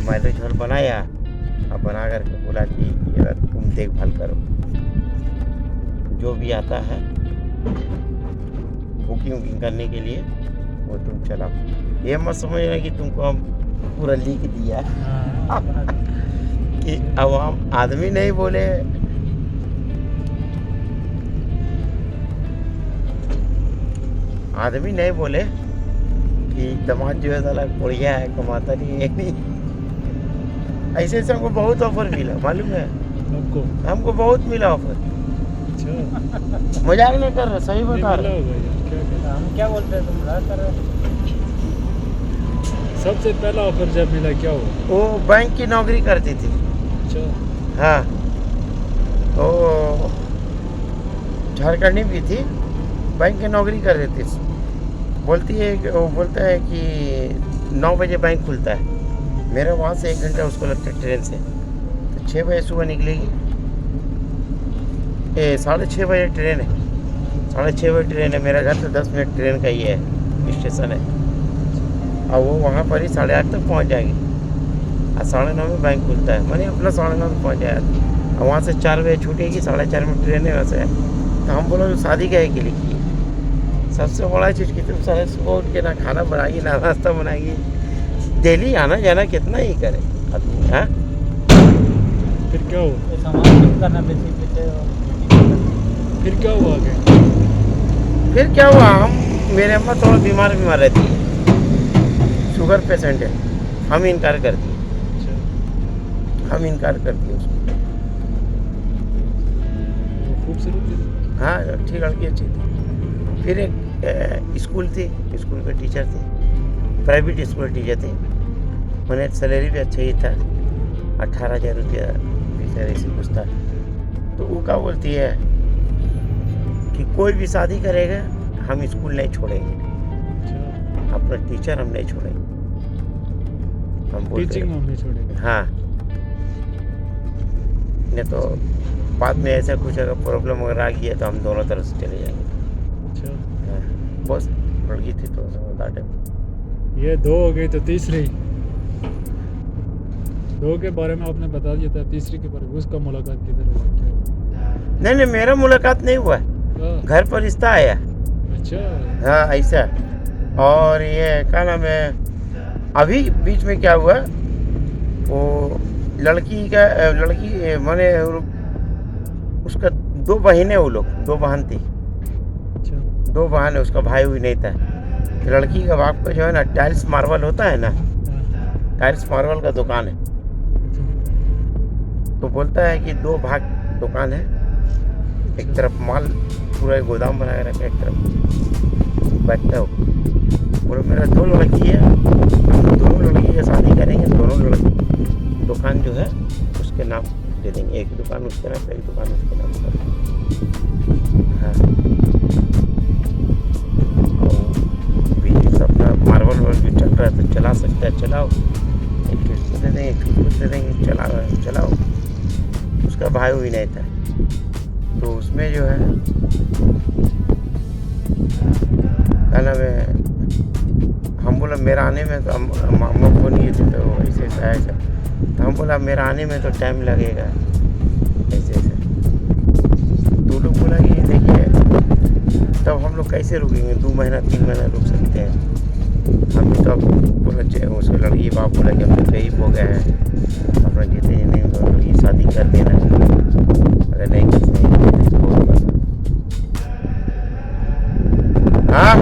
Marriage hall बनाया और बना करके बोला कि ये तुम देखभाल करो, जो भी आता है बुकिंग करने के लिए वो तुम चलाओ। ये मत समझना कि तुमको हम पूरा लिख दिया कि आवाम आदमी नहीं बोले। आदमी नहीं बोले कि दामाद जो है साला बढ़िया है, कमाता नहीं है, नहीं। ऐसे ऐसे हमको बहुत ऑफर मिला, मालूम है हमको बहुत मिला ऑफर। मजाक नहीं कर रहे, सही बता रहे। हम क्या बोलते हैं, तुम मजाक कर रहे हो। सबसे पहला ऑफर जब मिला क्या हुआ? वो बैंक की नौकरी करती थी। अच्छा। हाँ, तो झारखंडी भी थी, बैंक की नौकरी कर रही थी। बोलती है वो बोलता है कि 9 बजे बैंक खुलता है, मेरा वहाँ से 1 घंटा उसको लगता है ट्रेन से, तो 6 बजे सुबह निकलेगी। 6:30 बजे ट्रेन है, 6:30 बजे ट्रेन है। मेरा घर से 10 मिनट ट्रेन का ही है, स्टेशन है, और वो वहाँ पर ही 8:30 तक पहुँच जाएगी। और 9:30 में बैंक खुलता है, मैंने अपना 9:30 में पहुँच जाया। और वहाँ से 4 बजे छूटेगी, 4:30 में ट्रेन है वहाँ से। तो हम बोला तो शादी क्या है के लिए की? सबसे बड़ा चीज़ कि तुम सारे सुबह उठ के ना खाना बनाएगी ना नाश्ता बनाएगी, डेली आना जाना कितना ही करे आदमी। हाँ, फिर क्या हुआ? सामान करना पीछे। फिर क्या हुआ आगे? फिर क्या हुआ, हम मेरे अम्मा थोड़ा बीमार रहती है, शुगर पेशेंट है। हम इनकार कर दिए, हम इनकार कर दिए उसको। खूबसूरत थी। हाँ, ठीक, लड़की अच्छी थी। फिर एक स्कूल थी, स्कूल के टीचर थे, प्राइवेट स्कूल टीचर थे। उन्हें सैलरी भी अच्छा ही था, 18,000 रुपया फीसर ऐसे कुछ था। तो वो क्या बोलती है कि कोई भी शादी करेगा हम स्कूल नहीं छोड़ेंगे, अपना टीचर हम नहीं छोड़ेंगे, हम टीचिंग हम नहीं छोड़ेंगे। हाँ, नहीं तो बाद में ऐसा कुछ अगर प्रॉब्लम वगैरह आ गई है तो हम दोनों तरफ से चले जाएंगे। हाँ, बस लड़की थी तो समझदार टाइप। ये 2 हो गई, तो तीसरी 2 के बारे में आपने बता दिया था, तीसरी के बारे में उसका मुलाकात किधर हुआ, क्या हुआ? नहीं, मेरा मुलाकात नहीं हुआ, घर पर रिश्ता आया। अच्छा। हाँ, ऐसा। और ये क्या नाम है, अभी बीच में क्या हुआ, वो लड़की माने उसका 2 बहनें, वो लोग 2 बहन थी। अच्छा। 2 बहन है, उसका भाई हुई नहीं था। लड़की का बाप का जो है ना टाइल्स मार्बल होता है ना, टाइल्स मार्बल का दुकान है। तो बोलता है कि 2 भाग दुकान है, एक तरफ माल पूरा गोदाम बना के रखा, एक तरफ बैठता हो। बोलो मेरा 2 लड़की है, हम दोनों लड़की की शादी करेंगे, दोनों लड़की दुकान जो है उसके नाम दे देंगे, एक दुकान उसके नाम, एक दुकान उसके नाम कर। हाँ, बिजनेस अपना मार्बल भी चल रहा है तो चला सकता है, चलाओ, एक किस्त दे देंगे, एक कुछ दे देंगे, चलाओ। उसका भाई हुई नहीं था, तो उसमें जो है क्या नाम है, हम बोला मेरा आने में तो मामा को नहीं थे, तो ऐसे ऐसा। तो हम बोला मेरा आने में तो टाइम लगेगा, ऐसे। तो लोग बोला कि देखिए तब हम लोग कैसे रुकेंगे, 2 महीना 3 महीना रुक सकते हैं हम तो। अब बोला उसके लड़की बाप बोला कि हम तो गरीब हो गए हैं, अपना जीते नहीं तो लड़की शादी कर देना, अगर नहीं करते हैं। हाँ,